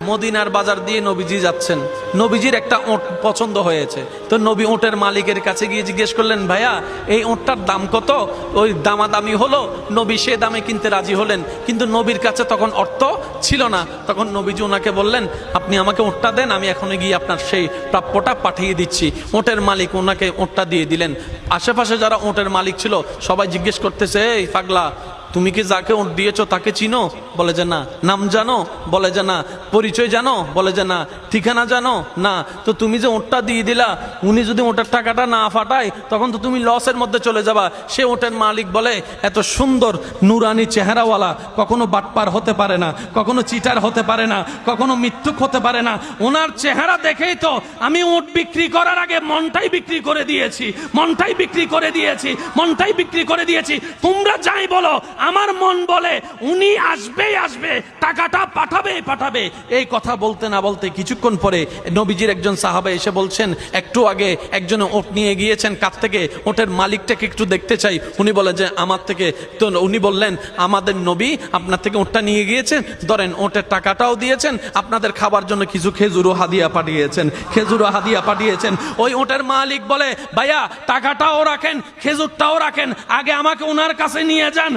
মদিনার বাজার দিয়ে নবীজি যাচ্ছেন, নবীজির একটা ওঁট পছন্দ হয়েছে। তো নবী ওঁটের মালিকের কাছে গিয়ে জিজ্ঞেস করলেন, ভাইয়া এই ওঁটটার দাম কত? ওই দামাদামি হলো, নবী সে দামে কিনতে রাজি হলেন, কিন্তু নবীর কাছে তখন অর্থ ছিল না। তখন নবীজি ওনাকে বললেন, আপনি আমাকে ওঁটটা দেন, আমি এখনই গিয়ে আপনার সেই প্রাপ্যটা পাঠিয়ে দিচ্ছি। ওঁটের মালিক ওনাকে ওঁটটা দিয়ে দিলেন। আশেপাশে যারা ওঁটের মালিক ছিল সবাই জিজ্ঞেস করতেছে, এই পাগলা, তুমি কি যাকে ওঁট দিয়েছো তাকে চিনো? বলে যে না। নাম জানো? বলে যে না। পরিচয় জানো? বলে যে না। ঠিকানা জানো? না। তো তুমি যে ওঁটটা দিয়ে দিলা, উনি যদি ওঁটের টাকাটা না ফাটায় তখন তো তুমি লসের মধ্যে চলে যাবা। সে ওঁটের মালিক বলে, এত সুন্দর নুরানি চেহারাওয়ালা কখনো বাটপার হতে পারে না, কখনো চিটার হতে পারে না, কখনো মিথ্যুক হতে পারে না। ওনার চেহারা দেখেই তো আমি ওঁট বিক্রি করার আগে মনটাই বিক্রি করে দিয়েছি, মনটাই বিক্রি করে দিয়েছি, মনটাই বিক্রি করে দিয়েছি। তোমরা যাই বলো, আমার মন বলে উনি আসবেই আসবে, টাকাটা পাঠাবেই পাঠাবে। এই কথা বলতে না বলতে কিছুক্ষণ পরে নবীজির একজন সাহাবা এসে বলছেন, একটু আগে একজন ওট নিয়ে গিয়েছেন কাছ থেকে, ওটের মালিকটাকে একটু দেখতে চাই। উনি বলে যে আমার থেকে। তো উনি বললেন, আমাদের নবী আপনার থেকে ওটটা নিয়ে গিয়েছেন, ধরেন ওটের টাকাটাও দিয়েছেন, আপনাদের খাবার জন্য কিছু খেজুরও হাদিয়া পাঠিয়েছেন, খেজুরও হাদিয়া পাঠিয়েছেন। ওই ওটের মালিক বলে, ভাইয়া টাকাটাও রাখেন, খেজুরটাও রাখেন, আগে আমাকে ওনার কাছে নিয়ে যান।